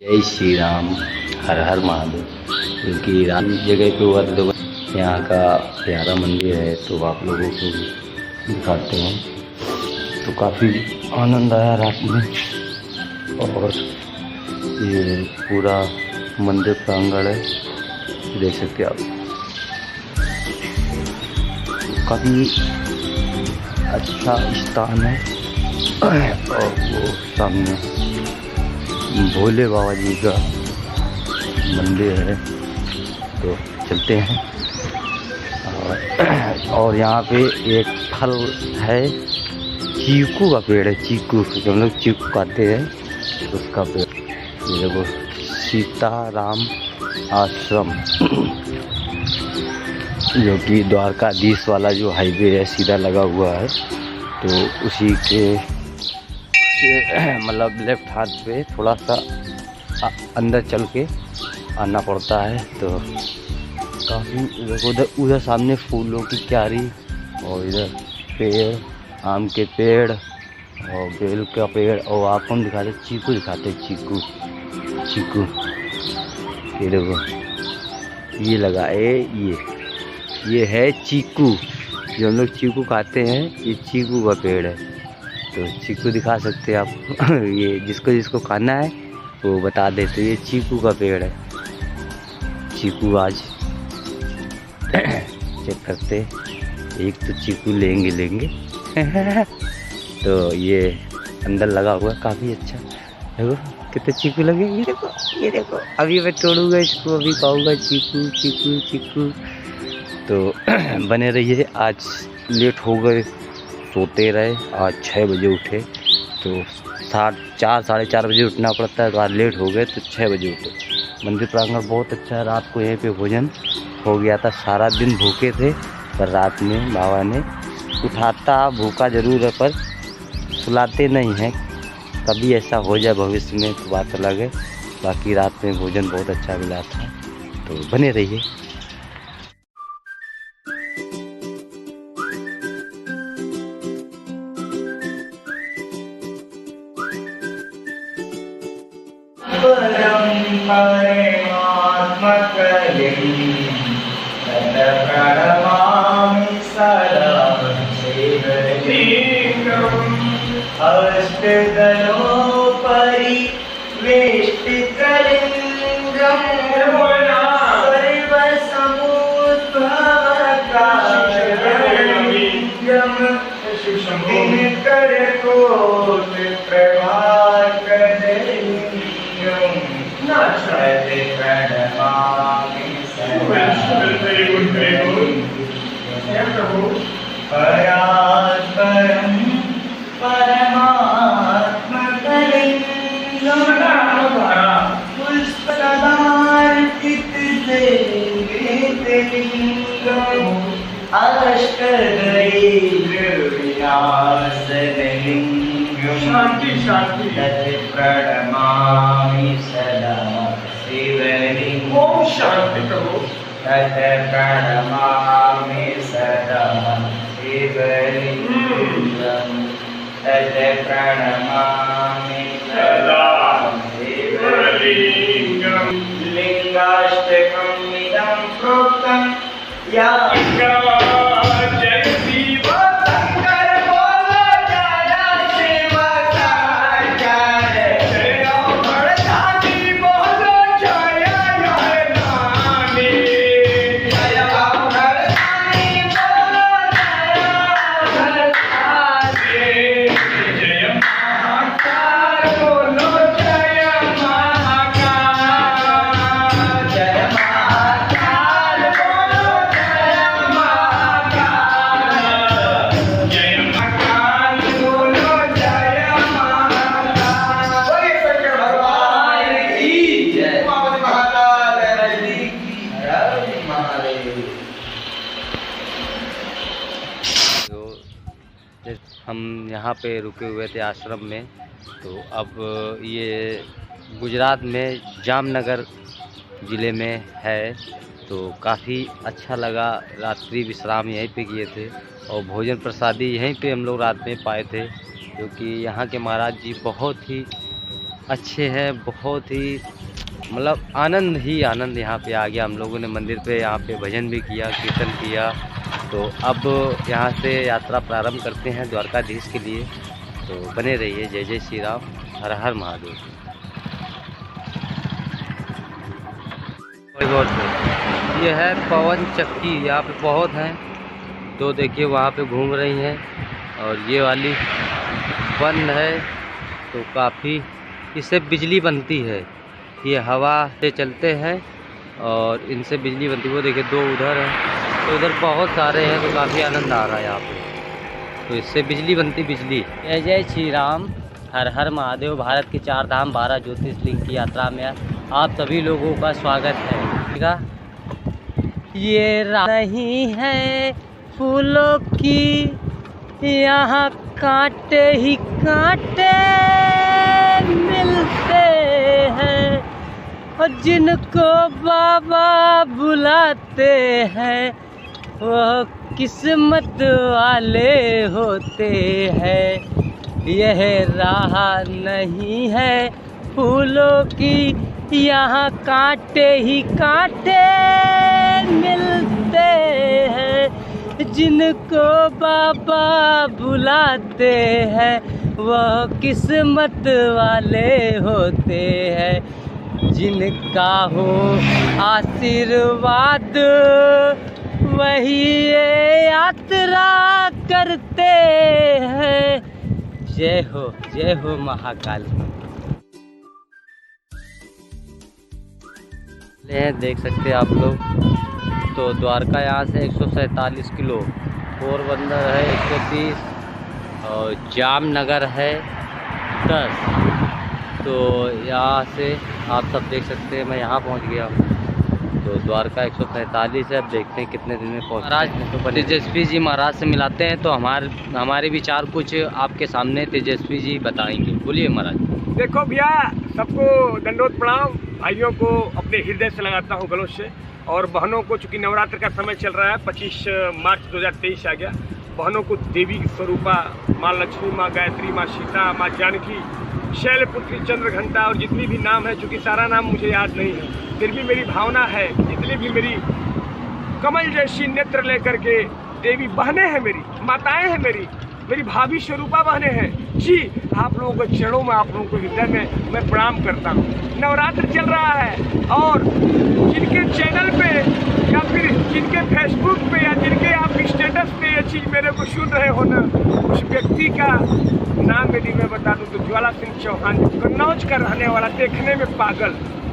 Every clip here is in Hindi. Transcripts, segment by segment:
जय श्री राम, हर हर महादेव। क्योंकि राम जगह पे हुआ तो यहाँ का प्यारा मंदिर है, तो आप लोगों को दिखाते हैं। तो काफ़ी आनंद आया रात में। और ये पूरा मंदिर प्रांगण है, देख सकते हैं आप। काफ़ी अच्छा स्थान है। और वो सामने भोले बाबा जी का मंदिर है, तो चलते हैं। और यहाँ पे एक फल है, चीकू का पेड़ है। चीकू जो हम लोग चीकू खाते हैं, उसका पेड़। ये देखो, सीताराम आश्रम, जो कि द्वारकाधीश वाला जो हाईवे है सीधा लगा हुआ है, तो उसी के मतलब लेफ्ट हाथ पे थोड़ा सा अंदर चल के आना पड़ता है। तो काफ़ी उधर सामने फूलों की क्यारी, और इधर पेड़, आम के पेड़ और बेल का पेड़। और आपको हम दिखाते चीकू, दिखाते चीकू। चीकू ये देखो, ये लगा है, ये है चीकू, जो हम लोग चीकू खाते हैं। ये चीकू का पेड़ है, तो चीकू दिखा सकते हैं आप। ये जिसको खाना है वो बता दे। तो ये चीकू का पेड़ है। चीकू आज चेक करते, एक तो चीकू लेंगे। तो ये अंदर लगा हुआ है, काफ़ी अच्छा। देखो कितने चीकू लगे, ये देखो। अभी मैं तोड़ूंगा इसको, अभी खाऊंगा चीकू चीकू चीकू। तो बने रहिए। आज लेट हो गए, सोते रहे। आज 6 बजे उठे, तो 4 साढ़े 4 बजे उठना पड़ता है। तो आज लेट हो गए, तो 6 बजे उठे। मंदिर प्रांगण बहुत अच्छा है। रात को यहीं पे भोजन हो गया था। सारा दिन भूखे थे, पर रात में बाबा ने उठाता, भूखा ज़रूर है पर सुलाते नहीं हैं। कभी ऐसा हो जाए भविष्य में तो बात अलग है। बाकी रात में भोजन बहुत अच्छा मिला था, तो बने रहिए। प्रणमामि सदा अष्टदलोपरि वेष्टितलिङ्गं सर्वसमुद्भवकाशं दिनकरकोटिप्रभाकरलिङ्गं नश्यते प्रणमामि परात्परं परमात्मकलिङ्गं पुष्पदार्पितलिङ्गम् अष्टदैर्विनाशनलिङ्गं तत् प्रणमामि सदा शिवलिङ्गं। ओम शांति करो। तत् प्रणमामि सदा शिवलिङ्गं। तत् प्रणमामि सदा शिवलिङ्गं। लिङ्गाष्टकं इदं प्रोक्तं या जय शिव शंकर बोलो, जय शिव शंकर। जय अमरनाथी बोलो, जय अमरनाथी। जय अमरनाथी बोलो, जय अमरनाथी। जय महाकाल बोलो, जय महाकाल। जय महाकाल बोलो, हम यहाँ पे रुके हुए थे आश्रम में। तो अब ये गुजरात में जामनगर ज़िले में है, तो काफ़ी अच्छा लगा। रात्रि विश्राम यहीं पे किए थे, और भोजन प्रसादी यहीं पे हम लोग रात में पाए थे। क्योंकि यहाँ के महाराज जी बहुत ही अच्छे हैं, बहुत ही मतलब आनंद ही आनंद यहाँ पे आ गया। हम लोगों ने मंदिर पे यहाँ पे भजन भी किया, कीर्तन किया। तो अब यहाँ से यात्रा प्रारंभ करते हैं द्वारकाधीश के लिए। तो बने रहिए। जय जय श्री राम, हर हर महादेव। ये है पवन चक्की, यहाँ पे बहुत हैं। तो देखिए वहाँ पे घूम रही हैं और ये वाली बंद है। तो काफ़ी इससे बिजली बनती है, ये हवा से चलते हैं और इनसे बिजली बनती है। वो देखिए दो उधर हैं, तो उधर बहुत सारे हैं। तो काफ़ी आनंद आ रहा है यहाँ पे। तो इससे बिजली बनती बिजली। जय जय श्री राम, हर हर महादेव। भारत के 4 धाम 12 ज्योतिर्लिंग की यात्रा में आप सभी लोगों का स्वागत है। ठीक है, ये नहीं है फूलों की, यहाँ कांटे ही कांटे मिलते हैं, और जिनको बाबा बुलाते हैं वह किस्मत वाले होते हैं। यह राह नहीं है फूलों की, यहाँ कांटे ही कांटे मिलते हैं, जिनको बाबा बुलाते हैं वह किस्मत वाले होते हैं। जिनका हो आशीर्वाद वही ये यात्रा करते हैं। जय हो महाकाल। देख सकते हैं आप लोग। तो द्वारका यहाँ से 147 किलो, पोरबंदर है 130 और जामनगर है 10। तो यहाँ से आप सब देख सकते हैं मैं यहाँ पहुँच गया हूँ। तो द्वारका 145 है। अब देखते हैं कितने दिन में पहुँच। महाराज तो तेजस्वी जी महाराज से मिलाते हैं, तो हमारे विचार कुछ आपके सामने तेजस्वी जी बताएंगे। बोलिए महाराज। देखो भैया, सबको दंडोत प्रणाम। भाइयों को अपने हृदय से लगाता हूँ गलों से, और बहनों को, चूँकि नवरात्र का समय चल रहा है, 25 मार्च 2023 आ गया। बहनों को देवी स्वरूपा माँ लक्ष्मी, माँ गायत्री, माँ सीता, माँ जानकी, शैलपुत्री, चंद्रघंटा और जितनी भी नाम है, चूँकि सारा नाम मुझे याद नहीं है, फिर भी मेरी भावना है जितनी भी मेरी कमल जैसी नेत्र लेकर के देवी बहनें हैं, मेरी माताएं हैं, मेरी भाभी स्वरूपा बहनें हैं जी, आप लोगों के चरणों में, आप लोगों को हृदय में मैं प्रणाम करता हूँ। नवरात्र चल रहा है, और जिनके चैनल पे या फिर जिनके फेसबुक पे या जिनके आप स्टेटस पे ये चीज़ मेरे को सुन रहे हो ना, उस व्यक्ति का नाम यदि मैं बता दूँ तो ज्वाला सिंह चौहान, कन्नौज का रहने वाला, देखने में पागल,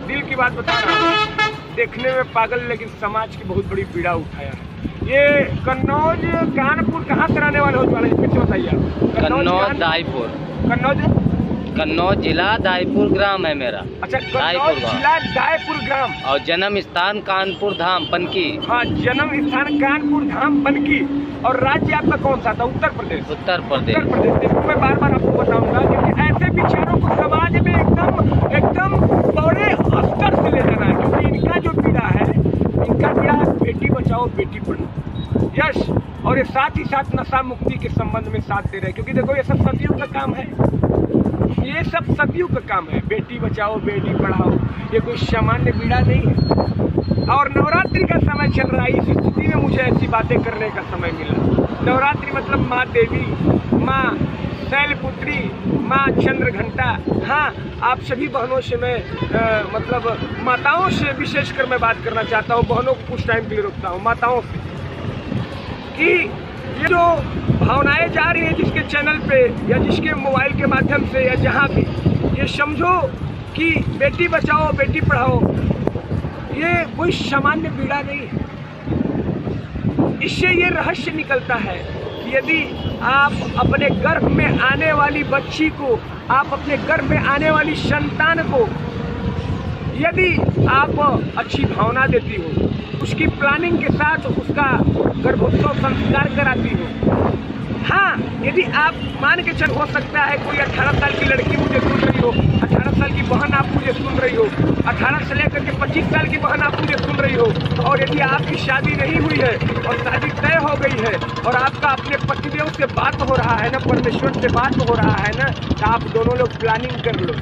दिल की बात बता रहा हूँ, देखने में पागल लेकिन समाज की बहुत बड़ी पीड़ा उठाया है। ये कन्नौज कानपुर कहाँ से रहने वाले हो ज्वाला जी, फिर से बताइए। कन्नौज दाईपुर। कन्नौज जिला दाईपुर ग्राम है मेरा। अच्छा, कन्नौज जिला दाईपुर ग्राम, और जन्म स्थान कानपुर धाम पनकी। हाँ, जन्म स्थान कानपुर धाम पनकी। और राज्य आपका कौन सा था? उत्तर प्रदेश। उत्तर प्रदेश। देखो, मैं बार बार आपको बताऊंगा क्योंकि ऐसे विचारों को समाज में एकदम बड़े स्तर से ले जाना है, क्योंकि इनका जो पीड़ा है, बेटी बचाओ बेटी पढ़ाओ, यश, और ये साथ ही साथ नशा मुक्ति के संबंध में साथ दे रहे हैं। क्योंकि देखो, ये सब सदियों का काम है, ये सब सदियों का काम है। बेटी बचाओ बेटी पढ़ाओ, ये कोई सामान्य पीड़ा नहीं है। और नवरात्रि का समय चल रहा है, इस स्थिति में मुझे ऐसी बातें करने का समय मिला। नवरात्रि मतलब माँ देवी, माँ शैलपुत्री, माँ चंद्रघंटा। हाँ, आप सभी बहनों से मैं मतलब माताओं से विशेषकर मैं बात करना चाहता हूँ। बहनों को कुछ टाइम के लिए रोकता हूँ, माताओं से, कि ये जो भावनाएं जा रही है जिसके चैनल पे या जिसके मोबाइल के माध्यम से या जहाँ भी, ये समझो कि बेटी बचाओ बेटी पढ़ाओ ये कोई सामान्य पीड़ा नहीं है। इससे ये रहस्य निकलता है कि यदि आप अपने गर्भ में आने वाली बच्ची को, आप अपने गर्भ में आने वाली संतान को यदि आप अच्छी भावना देती हो, उसकी प्लानिंग के साथ उसका गर्भोत्सव संस्कार कराती हो। हाँ, यदि आप मान के चल, हो सकता है कोई 18 साल की लड़की मुझे सुन रही हो, 18 साल की बहन आप मुझे सुन रही हो, 18 से लेकर के 25 साल की बहन आप मुझे सुन रही हो, और यदि आपकी शादी नहीं हुई है और शादी तय हो गई है और आपका अपने पतिदेव से बात हो रहा है ना, परमेश्वर से बात हो रहा है ना, तो आप दोनों लोग प्लानिंग कर लो।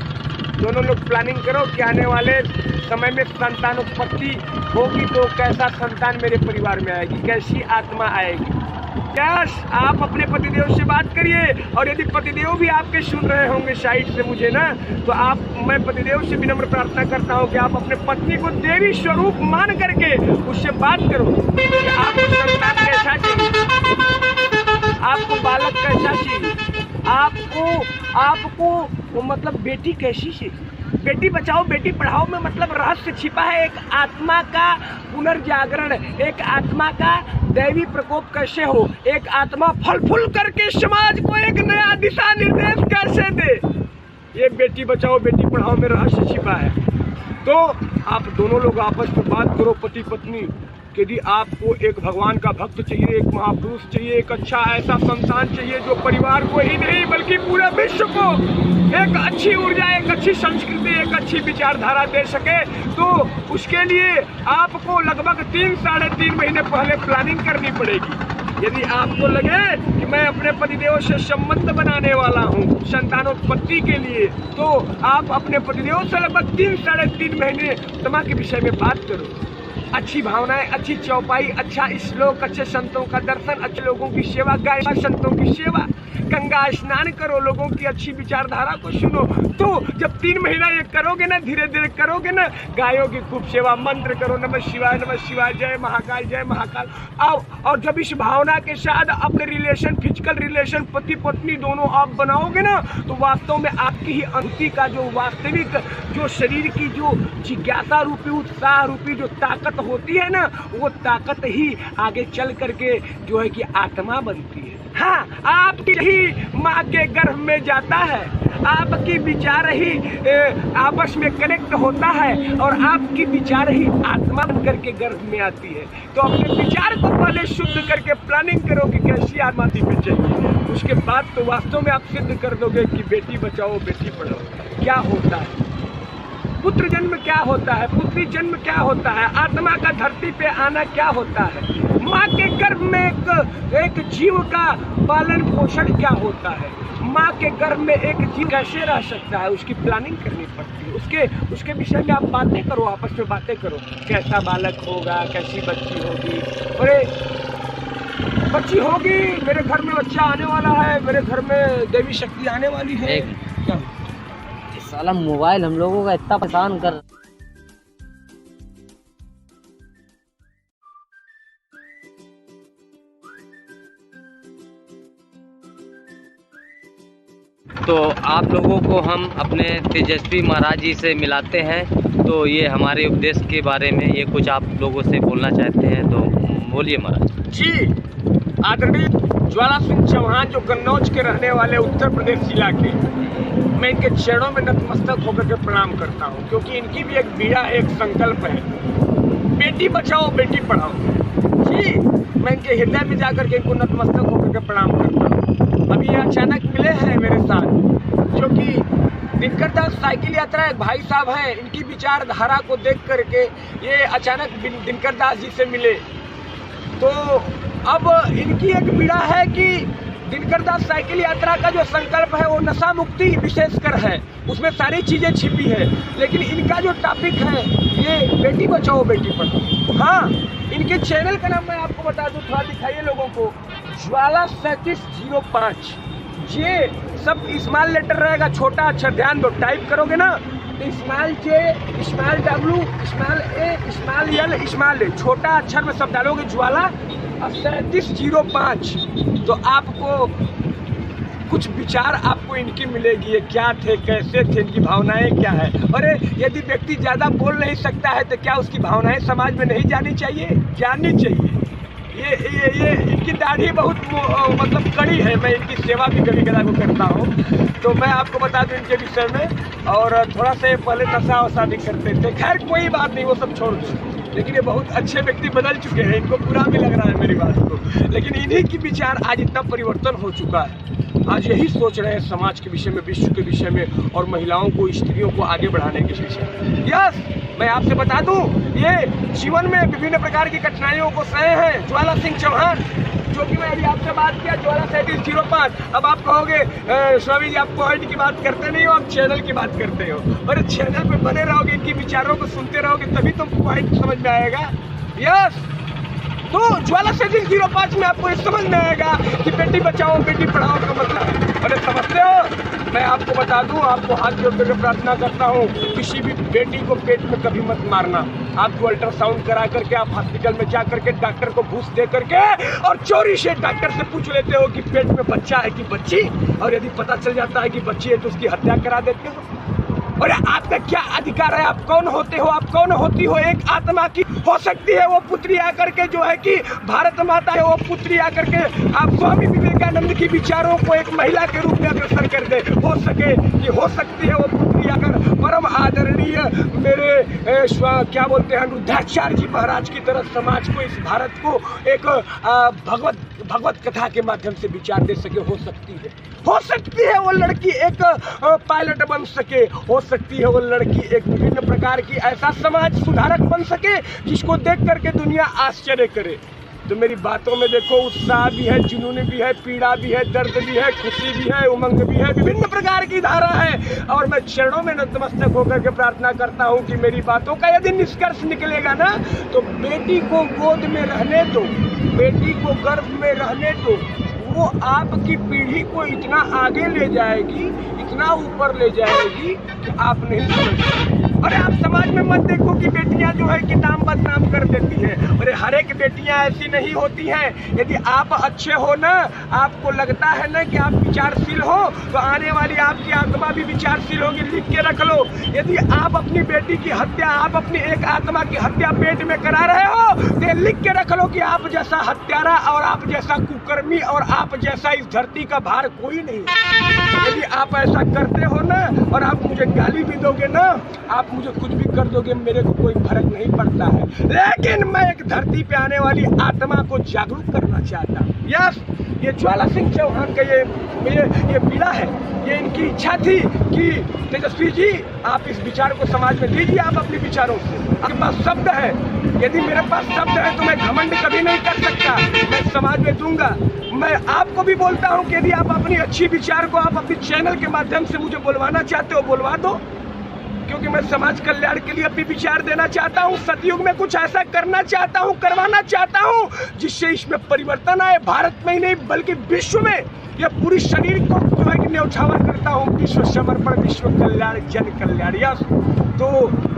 दोनों लोग प्लानिंग करो कि आने वाले समय में संतानोत्पत्ति होगी तो कैसा संतान मेरे परिवार में आएगी, कैसी आत्मा आएगी। यस, आप अपने पतिदेव से बात करिए, और यदि पतिदेव भी आपके सुन रहे होंगे साइड से मुझे ना, तो मैं पतिदेव से विनम्र प्रार्थना करता हूँ कि आप अपने पत्नी को देवी स्वरूप मान करके उससे बात करो कि आपको संतान कैसा चाहिए, आपको बालक कैसा चाहिए, आपको मतलब बेटी कैसी चाहिए। बेटी बचाओ बेटी पढ़ाओ में मतलब रहस्य छिपा है, एक आत्मा का पुनर्जागरण, एक आत्मा का दैवी प्रकोप कैसे हो, एक आत्मा फल फूल करके समाज को एक नया दिशा निर्देश कैसे दे, ये बेटी बचाओ बेटी पढ़ाओ में रहस्य छिपा है। तो आप दोनों लोग आपस में बात करो, पति पत्नी, यदि आपको एक भगवान का भक्त चाहिए, एक महापुरुष चाहिए, एक अच्छा ऐसा संतान चाहिए जो परिवार को ही नहीं बल्कि पूरे विश्व को एक अच्छी ऊर्जा, एक अच्छी संस्कृति, एक अच्छी विचारधारा दे सके, तो उसके लिए आपको लगभग 3-3.5 महीने पहले प्लानिंग करनी पड़ेगी। यदि आपको लगे कि मैं अपने पतिदेव से संबंध बनाने वाला हूँ संतानोत्पत्ति के लिए, तो आप अपने पतिदेव से लगभग 3-3.5 महीने तमा के विषय में बात करो। अच्छी भावनाएं, अच्छी चौपाई, अच्छा श्लोक, अच्छे संतों का दर्शन, अच्छे लोगों की सेवा, गाय संतों की सेवा, गंगा स्नान करो, लोगों की अच्छी विचारधारा को सुनो। तो जब 3 महीना ये करोगे ना, धीरे धीरे करोगे ना, गायों की खूब सेवा, मंत्र करो, नमः शिवाय, जय महाकाल। और जब इस भावना के साथ अपने रिलेशन, फिजिकल रिलेशन पति पत्नी दोनों आप बनाओगे ना, तो वास्तव में आपकी ही अनुभूति का जो वास्तविक, जो शरीर की जो जिज्ञासा रूपी, उत्साह रूपी जो ताकत होती है ना, वो ताकत ही आगे चल करके जो है कि आत्मा बनती है। हाँ, आपकी ही माँ के गर्भ में जाता है, आपकी विचार ही आपस में कनेक्ट होता है, और आपकी विचार ही आत्मा बन करके गर्भ में आती है। तो अपने विचार को पहले शुद्ध करके प्लानिंग करो कि कैसी आत्मा पे चाहिए, उसके बाद तो वास्तव में आप सिद्ध कर दोगे कि बेटी बचाओ बेटी पढ़ाओ क्या होता है, पुत्र जन्म क्या होता है, पुत्री जन्म क्या होता है, आत्मा का धरती पे आना क्या होता है, माँ के गर्भ में एक जीव का पालन पोषण क्या होता है, माँ के गर्भ में एक जीव कैसे रह सकता है, उसकी प्लानिंग करनी पड़ती है। उसके विषय में आप बातें करो, आपस में बातें करो, कैसा बालक होगा, कैसी बच्ची होगी। अरे बच्ची होगी, मेरे घर में बच्चा आने वाला है, मेरे घर में देवी शक्ति आने वाली है। क्या साला मोबाइल हम लोगों का इतना परेशान कर। तो आप लोगों को हम अपने तेजस्वी महाराज जी से मिलाते हैं, तो ये हमारे उपदेश के बारे में ये कुछ आप लोगों से बोलना चाहते हैं, तो बोलिए महाराज जी। आदरणीय ज्वाला सिंह चौहान जो कन्नौज के रहने वाले उत्तर प्रदेश जिला के, मैं इनके चरणों में नतमस्तक होकर के प्रणाम करता हूँ, क्योंकि इनकी भी एक बीड़ा, एक संकल्प है, बेटी बचाओ बेटी पढ़ाओ। जी, मैं इनके हृदय में जाकर के इनको नतमस्तक होकर के प्रणाम करता हूँ। अभी ये अचानक मिले हैं मेरे साथ, जो कि दिनकर दास साइकिल यात्रा एक भाई साहब हैं, इनकी विचारधारा को देख करके ये अचानक दिनकर दास जी से मिले। तो अब इनकी एक पीड़ा है कि दिनकर दास साइकिल यात्रा का जो संकल्प है वो नशा मुक्ति विशेषकर है, उसमें सारी चीज़ें छिपी है, लेकिन इनका जो टॉपिक है ये बेटी बचाओ बेटी पढ़ाओ। हाँ, इनके चैनल का नाम मैं आपको बता दूं, थोड़ा दिखाइए लोगों को, ज्वाला 3705। ये सब स्मॉल लेटर रहेगा, छोटा अक्षर, ध्यान दो, टाइप करोगे ना तो small J, small W, small A, small L, small A, छोटा अक्षर में सब डालोगे ज्वाला 3705। तो आपको कुछ विचार आपको इनकी मिलेगी, ये क्या थे, कैसे थे, इनकी भावनाएं क्या है। और यदि व्यक्ति ज़्यादा बोल नहीं सकता है तो क्या उसकी भावनाएं समाज में नहीं जानी चाहिए? जाननी चाहिए। ये इनकी दाढ़ी बहुत मतलब कड़ी है, मैं इनकी सेवा भी कभी कदा को करता हूँ, तो मैं आपको बता दूँ इनके विषय में। और थोड़ा सा पहले नशा वशा भी करते थे, खैर कोई बात नहीं, वो सब छोड़ दो, लेकिन ये बहुत अच्छे व्यक्ति बदल चुके हैं, इनको बुरा भी लग रहा है मेरी बात को, लेकिन इन्हीं की विचार आज इतना परिवर्तन हो चुका है। आज यही सोच रहे हैं समाज के विषय में, विश्व के विषय में, और महिलाओं को, स्त्रियों को आगे बढ़ाने के विषय में। यस, मैं आपसे बता दूं, ये जीवन में विभिन्न प्रकार की कठिनाइयों को सहे हैं ज्वाला सिंह चौहान, जो कि मैं अभी आपसे बात किया ज्वाला 3705। अब आप कहोगे स्वामी जी आप पॉइंट की बात करते नहीं हो, आप चैनल की बात करते हो। अरे चैनल पे बने रहोगे, इनकी विचारों को सुनते रहोगे, तभी तो पॉइंट समझ में आएगा। यस, तो ज्वाला 3705 में आपको ये समझ में आएगा कि बेटी बचाओ बेटी पढ़ाओ का मतलब। अरे समझते हो? मैं आपको बता दूं, आपको हाथ जोड़ करके प्रार्थना करता हूं, किसी भी बेटी को पेट में कभी मत मारना। आपको अल्ट्रासाउंड करा करके आप हॉस्पिटल में जा करके डॉक्टर को घूस दे करके और चोरी से डॉक्टर से पूछ लेते हो कि पेट में बच्चा है कि बच्ची, और यदि पता चल जाता है कि बच्ची है तो उसकी हत्या करा देते हो। और आपका क्या अधिकार है? आप कौन होते हो? आप कौन होती हो? एक आत्मा की हो सकती है वो पुत्री आकर के जो है कि भारत माता है, वो पुत्री आकर के आप स्वामी विवेकानंद की विचारों को एक महिला के रूप में अग्रसर कर दे। हो सके कि हो सकती है वो पुत्री आकर परम आदरणीय मेरे क्या बोलते हैं रुद्राचार्य जी महाराज की तरह समाज को, इस भारत को एक भगवत कथा के माध्यम से विचार दे सके। हो सकती है वो लड़की एक पायलट बन सके, हो सकती है वो लड़की एक विभिन्न प्रकार की ऐसा समाज सुधारक बन सके जिसको देख करके दुनिया आश्चर्य करे। तो मेरी बातों में देखो उत्साह भी है, जुनून भी है, पीड़ा भी है, दर्द भी है, खुशी भी है, उमंग भी है, विभिन्न प्रकार की धारा है। और मैं चरणों में नतमस्तक होकर के प्रार्थना करता हूँ कि मेरी बातों का यदि निष्कर्ष निकलेगा ना, तो बेटी को गोद में रहने दो, बेटी को गर्भ में रहने दो। वो आपकी पीढ़ी को इतना आगे ले जाएगी, इतना ऊपर ले जाएगी कि आप नहीं समझ। अरे आप समाज में मत देखो कि बेटियां जो है कि नाम बदनाम कर देती हैं। अरे हर एक बेटियां ऐसी नहीं होती हैं। यदि आप अच्छे हो ना, आपको लगता है ना कि आप विचारशील हो, तो आने वाली आपकी आत्मा भी विचारशील होगी। लिख के रख लो, यदि आप अपनी बेटी की हत्या, आप अपनी एक आत्मा की हत्या पेट में करा रहे हो, तो लिख के रख लो कि आप जैसा हत्यारा और आप जैसा कुकर्मी और आप जैसा इस धरती का भार कोई नहीं। यदि आप ऐसा करते हो ना, और आप मुझे गाली भी दोगे ना, आप मुझे कुछ भी कर दोगे, मेरे को कोई फर्क नहीं पड़ता है। लेकिन मैं एक धरती पे आने वाली आत्मा को जागरूक करना चाहता हूँ। यस, ये ज्वाला सिंह चौहान का ये पीड़ा है, ये इनकी इच्छा थी कि तेजस्वी जी आप इस विचार को समाज में दीजिए। आप अपने विचारों से, आपके पास शब्द है, यदि मेरे पास शब्द है तो मैं घमंड कभी नहीं कर सकता, मैं समाज में दूंगा। मैं आपको भी बोलता हूँ कि यदि आप अपनी अच्छी विचार को आप अपने चैनल के माध्यम से मुझे बुलवाना चाहते हो, बुलवा दो, क्योंकि मैं समाज कल्याण के लिए अपनी विचार देना चाहता हूँ। सतयुग में कुछ ऐसा करना चाहता हूँ, करवाना चाहता हूँ जिससे इसमें परिवर्तन आए, भारत में ही नहीं बल्कि विश्व में। यह पूरी शरीर को जो है कि न्यौछावर करता हूँ, विश्व समर्पण, विश्व कल्याण, जन कल्याण। यस, तो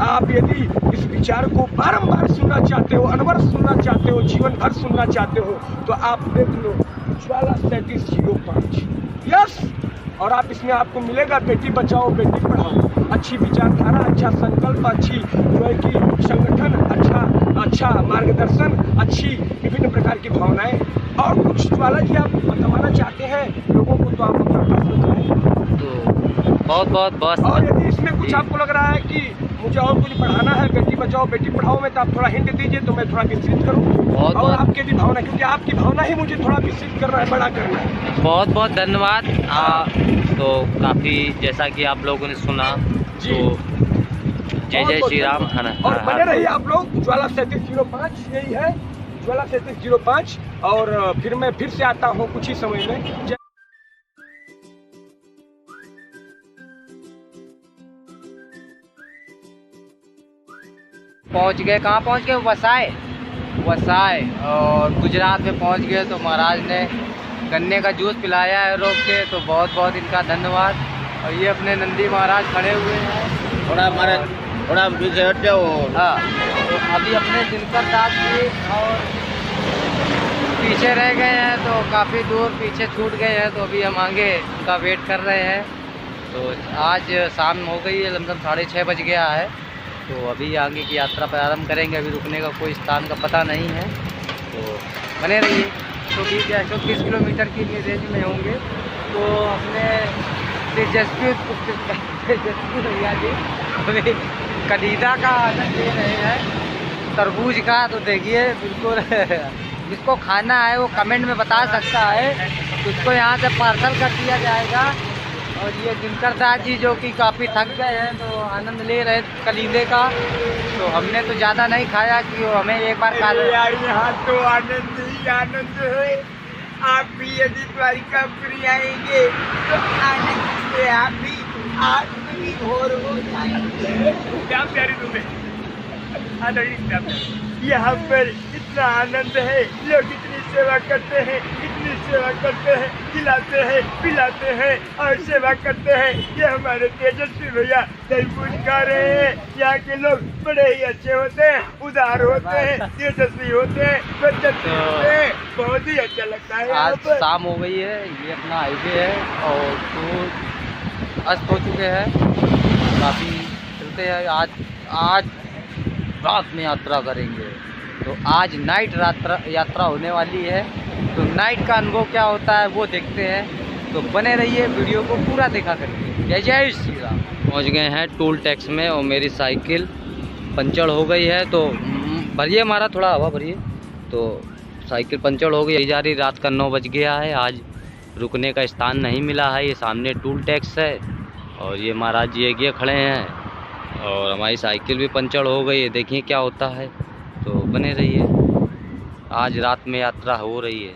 आप यदि इस विचार को बारंबार सुनना चाहते हो, अनवर सुनना चाहते हो, जीवन भर सुनना चाहते हो, तो आप देख लो ज्वाला 3705। यस, और आप इसमें आपको मिलेगा बेटी बचाओ बेटी पढ़ाओ, अच्छी विचारधारा, अच्छा संकल्प, अच्छी जो है कि संगठन, अच्छा मार्गदर्शन, अच्छी विभिन्न प्रकार की भावनाएं। और कुछ ज्वाला जी आप बताना चाहते हैं लोगों को, तो आप अपना प्रश्न करें। तो बहुत और यदि इसमें कुछ आपको लग रहा है कि मुझे और कुछ बढ़ाना है बेटी बचाओ बेटी पढ़ाओ में, तो आप थोड़ा हिंट दीजिए तो मैं थोड़ा विस्तृत करूँ। और आपके भी भावना, क्योंकि आपकी भावना ही मुझे थोड़ा विस्तृत करना है, बड़ा करना है। बहुत धन्यवाद। तो काफ़ी जैसा कि आप लोगों ने सुना, तो जय श्री राम। और बने रहिए आप लोग। ज्वाला 3705 यही है, ज्वाला 3705। और फिर मैं फिर से आता हूँ कुछ ही समय में। पहुंच गए, कहाँ पहुंच गए? वसाए और गुजरात में पहुंच गए। तो महाराज ने गन्ने का जूस पिलाया है रोक के, तो बहुत इनका धन्यवाद। और ये अपने नंदी महाराज खड़े हुए हैं, थोड़ा पीछे हट जाओ। हाँ, तो अभी अपने दिनकर दास जी और पीछे रह गए हैं, तो काफ़ी दूर पीछे छूट गए हैं, तो अभी हम आगे उनका वेट कर रहे हैं। तो आज शाम हो गई है, लमसम 6:30 बज गया है। तो अभी आगे की यात्रा प्रारंभ करेंगे। अभी रुकने का कोई स्थान का पता नहीं है, तो बने रहिए। तो 120 किलोमीटर की रेंज में होंगे। तो अपने तेजस्वी भैया जी अभी कलीदा का आनंद ले रहे हैं, तरबूज का। तो देखिए बिल्कुल जिसको खाना है वो कमेंट में बता सकता है, उसको यहाँ से पार्सल कर दिया जाएगा। और ये दिनकर दास जी जो कि काफ़ी थक गए हैं, तो आनंद ले रहे कलीदे का। तो हमने तो ज़्यादा नहीं खाया कि हमें एक बार खा लिया। यहाँ तो आनंद ही आनंद है। आप भी यदि द्वारिकापुरी आएंगे तो आनंद से आप भी आत्मविभोर हो जाएंगे। क्या प्यारी तुम्हें क्या प्यारी। यहाँ पर इतना आनंद है, लोग इतनी सेवा करते हैं, इतनी सेवा करते हैं, खिलाते हैं, पिलाते हैं और सेवा करते हैं। ये हमारे तेजस्वी भैया दलपूज खा रहे हैं। यहाँ के लोग बड़े ही अच्छे होते हैं, उदार होते हैं, तेजस्वी होते हैं, बच्चे होते हैं, बहुत ही अच्छा लगता है। यहाँ आज पर शाम हो गई है, ये अपना हाईवे है और सूरज अस्त हो चुके हैं। काफ़ी चलते हैं। आज रात में यात्रा करेंगे, तो आज नाइट यात्रा होने वाली है। तो नाइट का अनुभव क्या होता है वो देखते हैं, तो बने रहिए, वीडियो को पूरा देखा करिए। जय जय श्री राम। पहुँच गए हैं टोल टैक्स में और मेरी साइकिल पंचर हो गई है, तो भरिए हमारा थोड़ा हवा भरिए। तो साइकिल पंचर हो गई जा रही, रात का 9 बज गया है। आज रुकने का स्थान नहीं मिला है। ये सामने टोल टैक्स है और ये महाराज जी ये खड़े हैं और हमारी साइकिल भी पंचर हो गई है। देखिए क्या होता है, तो बने रहिए। आज रात में यात्रा हो रही है।